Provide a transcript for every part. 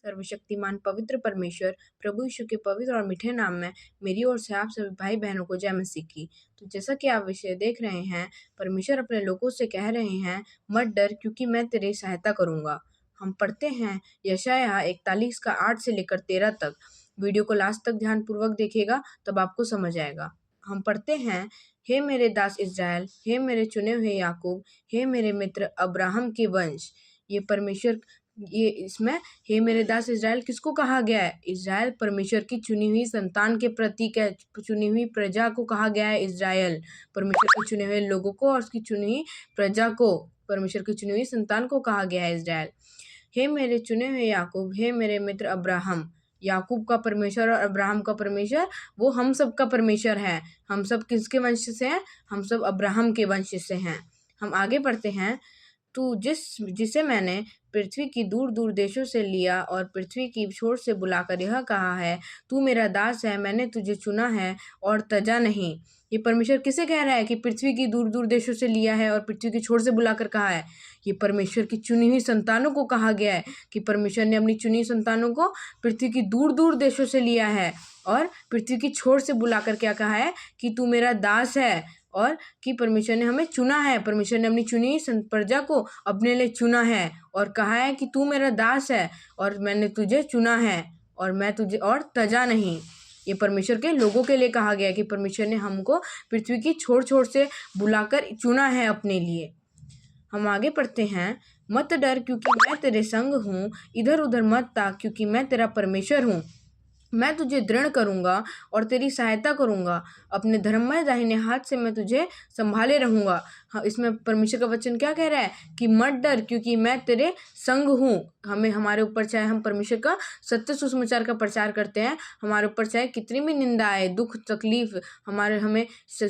सर्वशक्तिमान पवित्र परमेश्वर प्रभु यीशु के पवित्र और मीठे नाम में मेरी ओर से आप सभी भाई बहनों को जय मसीह की। तो जैसा कि आप विषय देख रहे हैं, परमेश्वर अपने लोगों से कह रहे हैं, मत डर क्योंकि मैं तेरी सहायता करूंगा। हम पढ़ते हैं यशायाह 41 का 8 से लेकर 13 तक। वीडियो को लास्ट तक ध्यानपूर्वक देखिएगा, तब आपको समझ आएगा। हम पढ़ते हैं, हे मेरे दास इज़राइल, हे मेरे चुने हुए याकूब, हे मेरे मित्र अब्राहम के वंश। ये परमेश्वर, ये इसमें हे मेरे दास इज़राइल किसको कहा गया है? इज़राइल परमेश्वर की चुनी हुई संतान के प्रतीक है। चुनी हुई प्रजा को कहा गया है इज़राइल। परमेश्वर के चुने हुए लोगों को और उसकी चुनी हुई प्रजा को, परमेश्वर की चुनी हुई संतान को कहा गया है इज़राइल। हे मेरे चुने हुए याकूब, हे मेरे मित्र अब्राहम। याकूब का परमेश्वर और अब्राहम का परमेश्वर वो हम सब का परमेश्वर है। हम सब किसके वंश से हैं? हम सब अब्राहम के वंश से हैं। हम आगे पढ़ते हैं, तू जिसे मैंने पृथ्वी की दूर दूर देशों से लिया और पृथ्वी की छोर से बुलाकर यह कहा है, तू मेरा दास है, मैंने तुझे चुना है और तजा नहीं। ये परमेश्वर किसे कह रहा है कि पृथ्वी की दूर दूर देशों से लिया है और पृथ्वी की छोर से बुलाकर कहा है? ये परमेश्वर की चुनी हुई संतानों को कहा गया है कि परमेश्वर ने अपनी चुनी संतानों को पृथ्वी की दूर दूर देशों से लिया है और पृथ्वी की छोर से बुलाकर क्या कहा है कि तू मेरा दास है, और कि परमेश्वर ने हमें चुना है। परमेश्वर ने अपनी चुनी प्रजा को अपने लिए चुना है और कहा है कि तू मेरा दास है और मैंने तुझे चुना है और मैं तुझे और तजा नहीं। ये परमेश्वर के लोगों के लिए कहा गया कि परमेश्वर ने हमको पृथ्वी की छोर छोर से बुलाकर चुना है अपने लिए। हम आगे पढ़ते हैं, मत डर क्योंकि मैं तेरे संग हूँ, इधर उधर मत ताक क्योंकि मैं तेरा परमेश्वर हूँ। मैं तुझे दृढ़ करूंगा और तेरी सहायता करूंगा, अपने धर्ममय दाहिने हाथ से मैं तुझे संभाले रहूंगा। हाँ, इसमें परमेश्वर का वचन क्या कह रहा है कि मत डर क्योंकि मैं तेरे संग हूँ। हमें हमारे ऊपर चाहे हम परमेश्वर का सत्य सुसमाचार का प्रचार करते हैं, हमारे ऊपर चाहे कितनी भी निंदा आए, दुख तकलीफ, हमें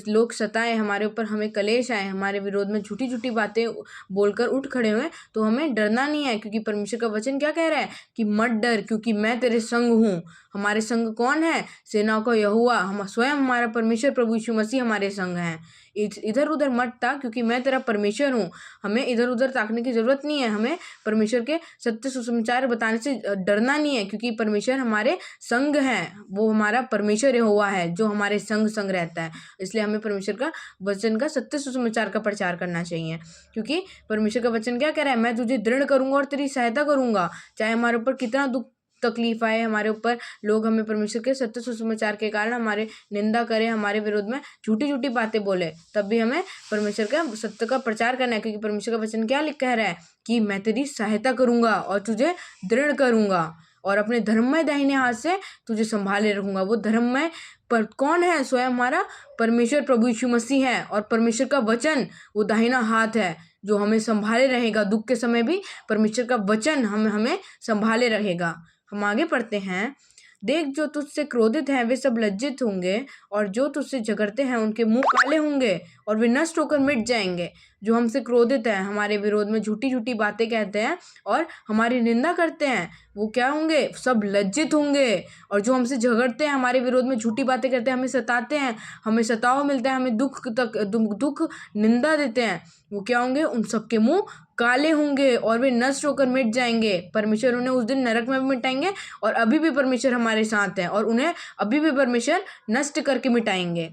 लोग सताए, हमारे ऊपर हमें कलेश आए, हमारे विरोध में झूठी झूठी बातें बोलकर उठ खड़े हुए, तो हमें डरना नहीं है क्योंकि परमेश्वर का वचन क्या कह रहा है कि मत डर क्योंकि मैं तेरे संग हूँ। हमारे संग कौन है? सेनाओं का यहोवा, हम स्वयं हमारा परमेश्वर प्रभु यीशु मसीह हमारे संग हैं। इधर उधर मत ताक क्योंकि मैं तेरा परमेश्वर हूँ। हमें इधर उधर ताकने की जरूरत नहीं है। हमें परमेश्वर के सत्य सुसमाचार बताने से डरना नहीं है क्योंकि परमेश्वर हमारे संग है। वो हमारा परमेश्वर यहोवा है जो हमारे संग संग रहता है। इसलिए हमें परमेश्वर का वचन का सत्य सुसमाचार का प्रचार करना चाहिए क्योंकि परमेश्वर का वचन क्या कह रहा है, मैं तुझे दृढ़ करूंगा और तेरी सहायता करूंगा। चाहे हमारे ऊपर कितना दुख तकलीफ आए, हमारे ऊपर लोग हमें परमेश्वर के सत्य सुसमाचार के कारण हमारे निंदा करें, हमारे विरोध में झूठी झूठी बातें बोले, तब भी हमें परमेश्वर का सत्य का प्रचार करना है क्योंकि परमेश्वर का वचन क्या लिख कह रहा है कि मैं तेरी सहायता करूंगा और तुझे दृढ़ करूंगा और अपने धर्ममय दाहिने हाथ से तुझे संभाले रहूंगा। वो धर्ममय पर कौन है? स्वयं हमारा परमेश्वर प्रभु यीशु मसीह है और परमेश्वर का वचन वो दाहिना हाथ है जो हमें संभाले रहेगा। दुख के समय भी परमेश्वर का वचन हमें संभाले रहेगा। हम आगे पढ़ते हैं, देख जो तुझसे क्रोधित हैं वे सब लज्जित होंगे और जो तुझसे झगड़ते हैं उनके मुंह काले होंगे और वे नष्ट होकर मिट जाएंगे। जो हमसे क्रोधित है, हमारे विरोध में झूठी झूठी बातें कहते हैं और हमारी निंदा करते हैं, वो क्या होंगे? सब लज्जित होंगे। और जो हमसे झगड़ते हैं, हमारे विरोध में झूठी बातें करते हैं, हमें सताते हैं, हमें सताव मिलता है, हमें दुख निंदा देते हैं, वो क्या होंगे? उन सबके मुंह काले होंगे और वे नष्ट होकर मिट जाएंगे। परमेश्वर उन्हें उस दिन नरक में भी मिटाएंगे और अभी भी परमेश्वर हमारे साथ है और उन्हें अभी भी परमेश्वर नष्ट करके मिटाएंगे।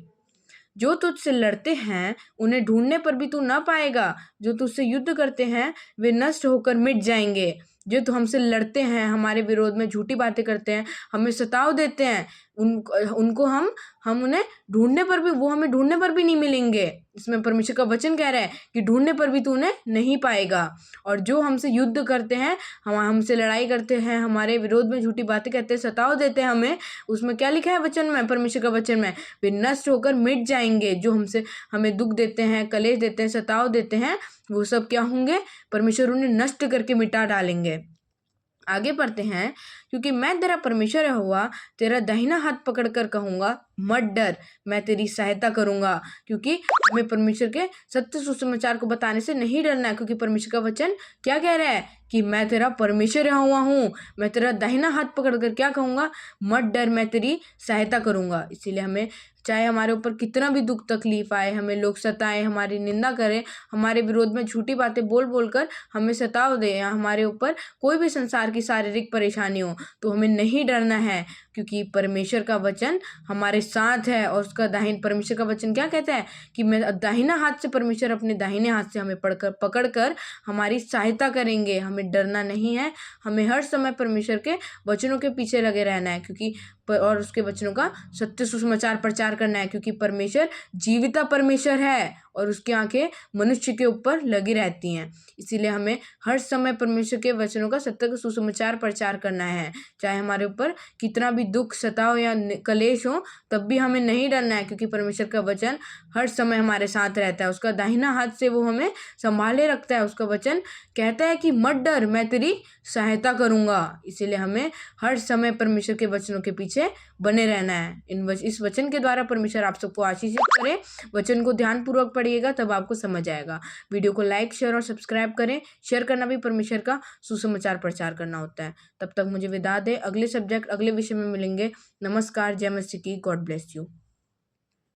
जो तुझसे लड़ते हैं उन्हें ढूंढने पर भी तू ना पाएगा, जो तुझसे युद्ध करते हैं वे नष्ट होकर मिट जाएंगे। जो तो हमसे लड़ते हैं, हमारे विरोध में झूठी बातें करते हैं, हमें सताव देते हैं, उनको हम उन्हें ढूंढने पर भी, वो हमें ढूंढने पर भी नहीं मिलेंगे। इसमें परमेश्वर का वचन कह रहा है कि ढूंढने पर भी तू उन्हें नहीं पाएगा। और जो हमसे युद्ध करते हैं, हमसे लड़ाई करते हैं, हमारे विरोध में झूठी बातें कहते हैं, सताव देते हैं हमें, उसमें क्या लिखा है वचन में, परमेश्वर का वचन में, वे नष्ट होकर मिट जाएंगे। जो हमें दुख देते हैं, कलेश देते हैं, सताव देते हैं, वो सब क्या होंगे? परमेश्वर उन्हें नष्ट करके मिटा डालेंगे। आगे पढ़ते हैं, क्योंकि मैं तेरा परमेश्वर हुआ, तेरा दाहिना हाथ पकड़कर कहूंगा, मत डर, मैं तेरी सहायता करूँगा। क्योंकि हमें परमेश्वर के सत्य सुसमाचार को बताने से नहीं डरना है, क्योंकि परमेश्वर का वचन क्या कह रहा है कि मैं तेरा परमेश्वर हुआ हूँ, मैं तेरा दाहिना हाथ पकड़कर क्या कहूँगा, मत डर, मैं तेरी सहायता करूँगा। इसीलिए हमें चाहे हमारे ऊपर कितना भी दुख तकलीफ आए, हमें लोग सताएं, हमारी निंदा करें, हमारे विरोध में झूठी बातें बोल बोल कर हमें सताव दे, या हमारे ऊपर कोई भी संसार की शारीरिक परेशानी हो, तो हमें नहीं डरना है, क्योंकि परमेश्वर का वचन हमारे साथ है। और उसका परमेश्वर का वचन क्या कहता है कि मैं दाहिना हाथ से, परमेश्वर अपने दाहिने हाथ से हमें पकड़ कर हमारी सहायता करेंगे। हमें डरना नहीं है, हमें हर समय परमेश्वर के वचनों के पीछे लगे रहना है, क्योंकि और उसके वचनों का सत्य सुसमाचार प्रचार करना है, क्योंकि परमेश्वर जीविता परमेश्वर है और उसकी आंखें मनुष्य के ऊपर लगी रहती हैं। इसीलिए हमें हर समय परमेश्वर के वचनों का सत्य सुसमाचार प्रचार करना है। चाहे हमारे ऊपर कितना भी दुख सताओ या कलेश हो, तब भी हमें नहीं डरना है, क्योंकि परमेश्वर का वचन हर समय हमारे साथ रहता है। उसका दाहिना हाथ से वो हमें संभाले रखता है। उसका वचन कहता है कि मत डर, मैं तेरी सहायता करूँगा। इसीलिए हमें हर समय परमेश्वर के वचनों के पीछे बने रहना है। इस वचन के द्वारा परमेश्वर आप सबको आशीषित करे। वचन को ध्यानपूर्वक पढ़िएगा, तब आपको समझ आएगा। वीडियो को लाइक, शेयर और सब्सक्राइब करें। शेयर करना भी परमेश्वर का सुसमाचार प्रचार करना होता है। तब तक मुझे विदा दें, अगले सब्जेक्ट अगले विषय में मिलेंगे। नमस्कार, जय मसीह की, गॉड ब्लेस यू।